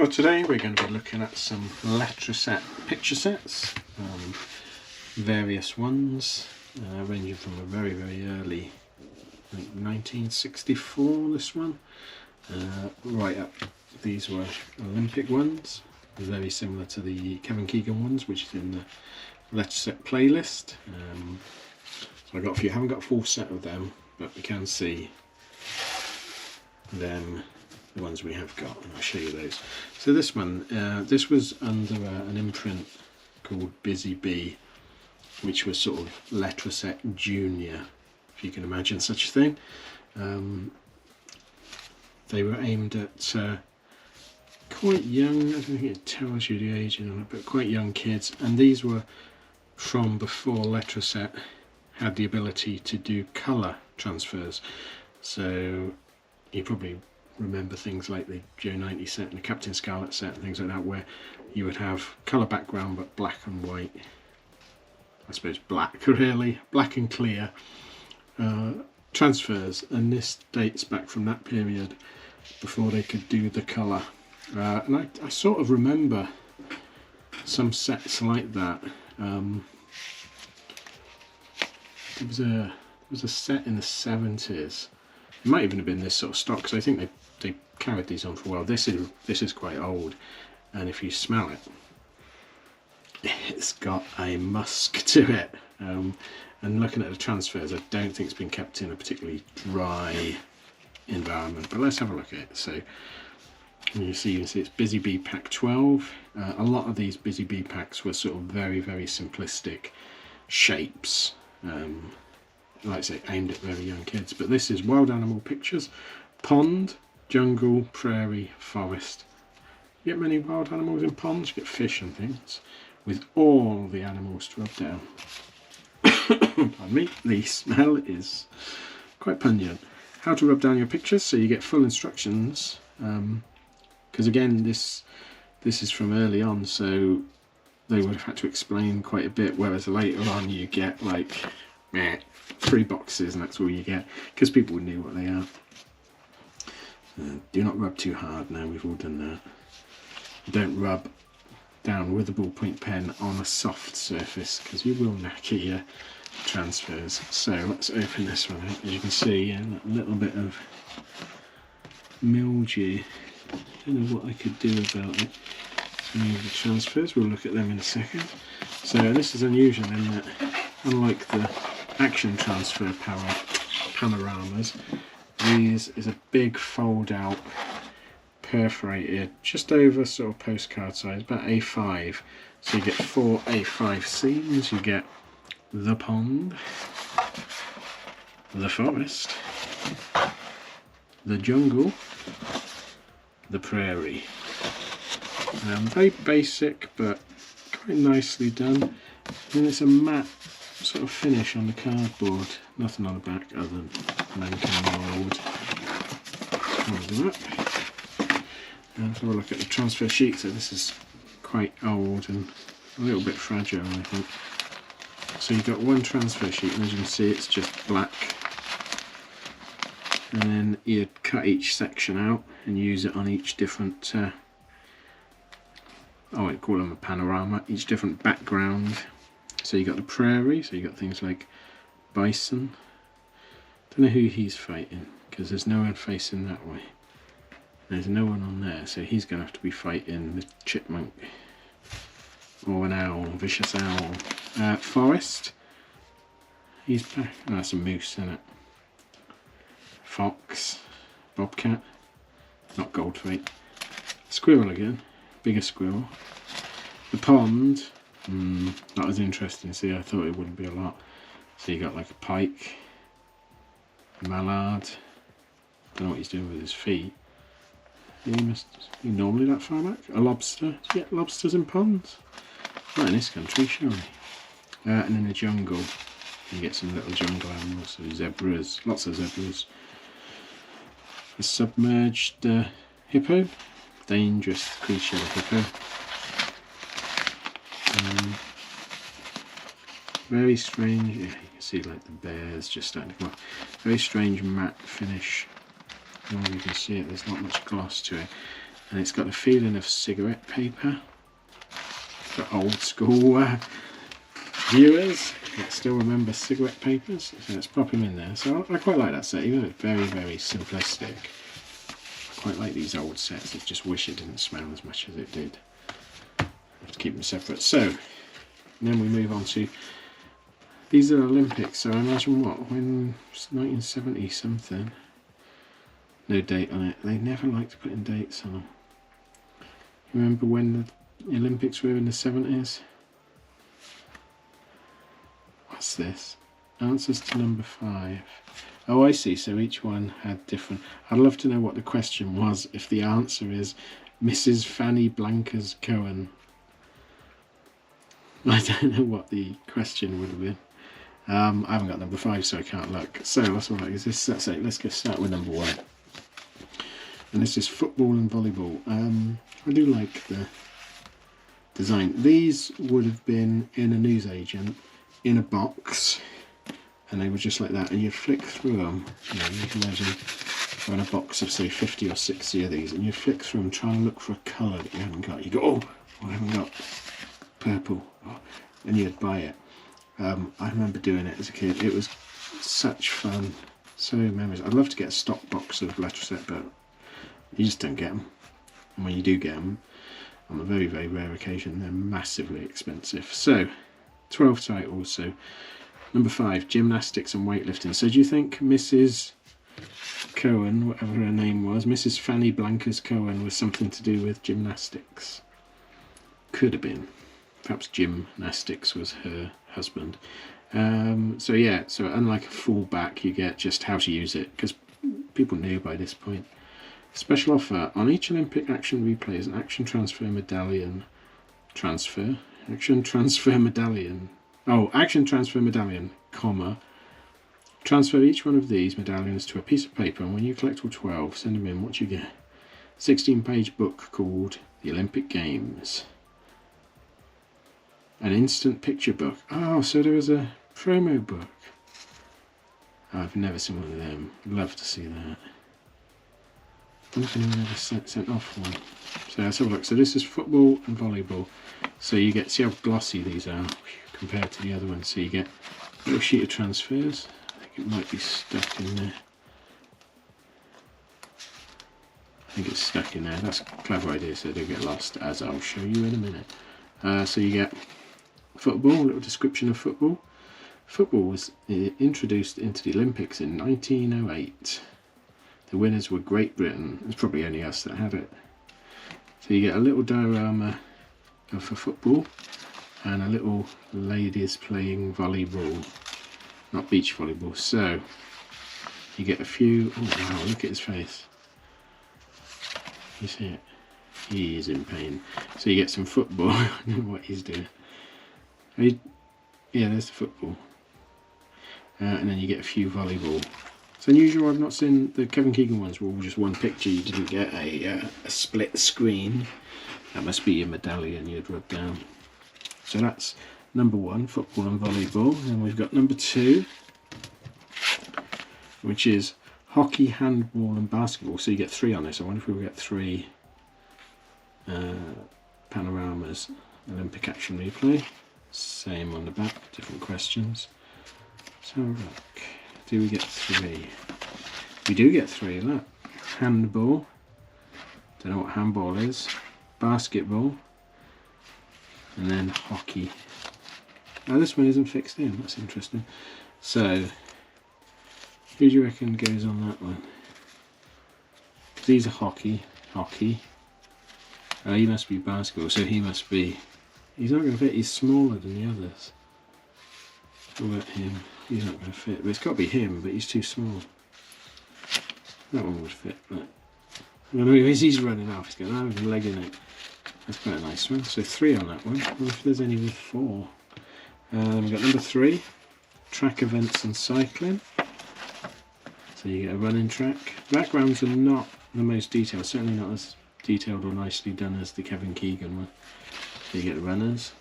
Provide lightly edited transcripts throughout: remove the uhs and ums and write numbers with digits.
So today we're going to be looking at some Letraset picture sets, various ones, ranging from a very early, I think 1964 this one, right up. These were Olympic ones, very similar to the Kevin Keegan ones, which is in the Letraset playlist. So I got a few. I haven't got a full set of them, but we can see them, the ones we have got, and I'll show you those. So this one, this was under an imprint called Busy Bee, which was sort of Letraset Junior, if you can imagine such a thing. They were aimed at quite young, I don't think it tells you the age on it, but quite young kids, and these were from before Letraset had the ability to do colour transfers. So you probably remember things like the Joe 90 set and the Captain Scarlet set and things like that, where you would have colour background but black and white, I suppose black really, black and clear transfers, and this dates back from that period before they could do the colour. And I sort of remember some sets like that. There was a set in the 70s. It might even have been this sort of stock, because I think they carried these on for a while. This is quite old, and if you smell it, it's got a musk to it. And looking at the transfers, I don't think it's been kept in a particularly dry environment. But let's have a look at it. So you can see it's Busy Bee Pack 12. A lot of these Busy Bee packs were sort of very simplistic shapes. Like I say, aimed at very young kids. But this is wild animal pictures: pond, jungle, prairie, forest. You get many wild animals in ponds, you get fish and things, with all the animals to rub down. Pardon me, the smell is quite pungent. How to rub down your pictures, so you get full instructions, because again this is from early on, so they would have had to explain quite a bit, whereas later on you get like 3 boxes and that's all you get, because people knew what they are. Do not rub too hard. Now we've all done that. Don't rub down with a ballpoint pen on a soft surface, because you will knacker your transfers. So let's open this one out. As you can see, a little bit of mildew. I don't know what I could do about it. Remove the transfers, we'll look at them in a second. So this is unusual in that, unlike the action transfer panoramas, these is a big fold out, perforated, just over sort of postcard size, about A5. So you get 4 A5 scenes. You get the pond, the forest, the jungle, the prairie. Very basic but quite nicely done, and it's a matte sort of finish on the cardboard. Nothing on the back other than old. And have a look at the transfer sheet. So this is quite old and a little bit fragile, I think. So you've got one transfer sheet, and as you can see it's just black, and then you'd cut each section out and use it on each different I won't call them a panorama, each different background. So you got the prairie, so you got things like bison. Don't know who he's fighting, because there's no one facing that way. There's no one on there, so he's going to have to be fighting the chipmunk or an owl, vicious owl. Forest, he's back. Oh, that's a moose, isn't it? Fox, bobcat, not goldthwait. Squirrel again, bigger squirrel. The pond, that was interesting. See, I thought it wouldn't be a lot. So you got like a pike, a mallard. Don't know what he's doing with his feet. He must be normally that far back. A lobster. Do you get lobsters in ponds? Not in this country, surely. And in the jungle, you get some little jungle animals. So zebras, lots of zebras. A submerged hippo. Dangerous creature, the hippo. Very strange, yeah, you can see like the bears just starting to come up. Very strange matte finish. You can see it, there's not much gloss to it. and it's got the feeling of cigarette paper for old school viewers that still remember cigarette papers. So let's pop them in there. So I quite like that set, even though it's very, very simplistic. I quite like these old sets. I just wish it didn't smell as much as it did. I have to keep them separate. So then we move on to, these are Olympics, so I imagine what, when 1970 something. No date on it. They never like to put in dates on them. You remember when the Olympics were in the 70s? What's this? Answers to number 5. Oh, I see. So each one had different. I'd love to know what the question was if the answer is Mrs. Fanny Blankers Cohen. I don't know what the question would have been. I haven't got number 5, so I can't look. So what's all right? Is this? That's it. Let's get start with number 1. And this is football and volleyball. I do like the design. These would have been in a newsagent in a box, and they were just like that. And you'd flick through them. You know, you can imagine in a box of say 50 or 60 of these, and you'd flick through them, try and look for a colour that you haven't got. You go, oh, I haven't got purple, oh, and you'd buy it. I remember doing it as a kid. It was such fun. So many memories. I'd love to get a stock box of Letraset, but you just don't get them. And when you do get them, on a very, very rare occasion, they're massively expensive. So, 12 titles. So, number 5, gymnastics and weightlifting. So, do you think Mrs. Cohen, whatever her name was, Mrs. Fanny Blankers Cohen, was something to do with gymnastics? Could have been. Perhaps gymnastics was her husband. So yeah, so unlike a full back, you get just how to use it, because people knew by this point. Special offer on each Olympic action replay is an action transfer medallion transfer. Action transfer medallion. Oh, action transfer medallion, comma. Transfer each one of these medallions to a piece of paper, and when you collect all 12, send them in. What you get? 16-page book called The Olympic Games. An instant picture book. Oh, so there was a promo book. I've never seen one of them. I'd love to see that. I don't know if anyone ever sent off one. So let's have a look. So this is football and volleyball. So you get, see how glossy these are compared to the other ones. So you get a little sheet of transfers. I think it might be stuck in there. I think it's stuck in there. That's a clever idea so they don't get lost, as I'll show you in a minute. So you get football, a little description of football. Football was introduced into the Olympics in 1908. The winners were Great Britain. It's probably only us that had it. So you get a little diorama for football and a little ladies playing volleyball, not beach volleyball. So you get a few. Oh wow! Look at his face. You see it? He is in pain. So you get some football. I don't know what he's doing. Yeah, there's the football. And then you get a few volleyball. It's unusual, I've not seen the Kevin Keegan ones were all just one picture. You didn't get a split screen. That must be your medallion you'd rub down. So that's number 1, football and volleyball. And we've got number 2, which is hockey, handball and basketball. So you get 3 on this. I wonder if we'll get 3 panoramas. Olympic action replay. Same on the back, different questions. So look, do we get 3? We do get 3, look. Handball, don't know what handball is. Basketball, and then hockey. Now this one isn't fixed in, that's interesting. So, who do you reckon goes on that one? These are hockey. He must be basketball, so he must be... He's not going to fit, he's smaller than the others. What about him? He's not going to fit, but it's got to be him, but he's too small. That one would fit, but... I don't know, he's running off, he's going, I'm legging it. That's quite a nice one. So 3 on that one. I wonder if there's any with 4. We've got number 3, track events and cycling. So you get a running track. Backgrounds are not the most detailed, certainly not as detailed or nicely done as the Kevin Keegan one. So you get the runners,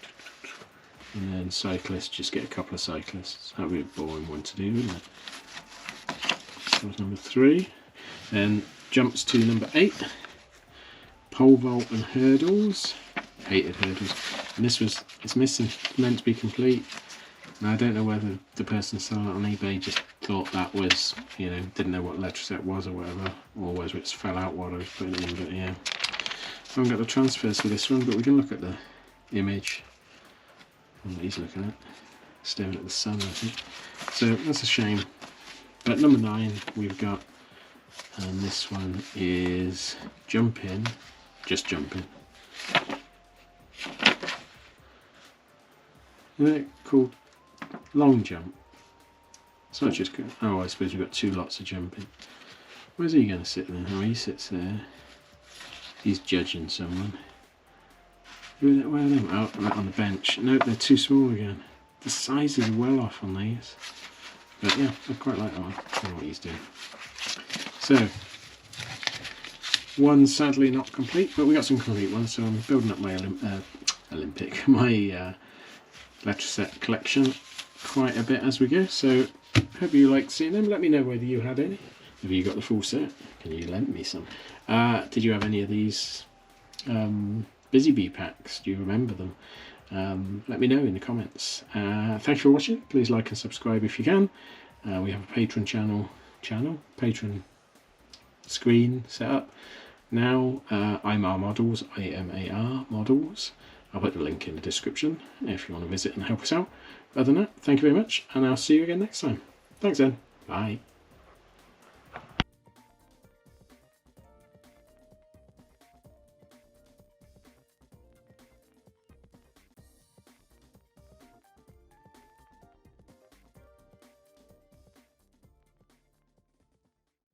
and then cyclists, just get a couple of cyclists. That would be a boring one to do, wouldn't it? So that's number 3. Then jumps to number 8. pole vault and hurdles. Hated hurdles. And it's missing. It's meant to be complete. And I don't know whether the person selling it on eBay just thought that was, you know, didn't know what Letraset was or whatever, or whether it's fell out while I was putting it in, but yeah. I haven't got the transfers for this one, but we can look at the image. What he's looking at. Staring at the sun, I think. So that's a shame. But number 9 we've got, and this one is jumping, just jumping. Isn't it cool? Long jump. It's not just good. Oh, I suppose we've got 2 lots of jumping. Where's he going to sit then? Oh, he sits there. He's judging someone. Where are they? Oh, right on the bench. Nope, they're too small again. The size is well off on these. But yeah, I quite like that one. I don't know what he's doing. So, one sadly not complete, but we got some complete ones, so I'm building up my my Letraset collection quite a bit as we go. So, hope you liked seeing them. Let me know whether you had any. Have you got the full set? Can you lend me some? Did you have any of these Busy Bee packs? Do you remember them? Let me know in the comments. Thanks for watching. Please like and subscribe if you can. We have a Patreon Patreon screen set up now. Imar models, IMAR models. I'll put the link in the description if you want to visit and help us out. Other than that, thank you very much, and I'll see you again next time. Thanks then. Bye.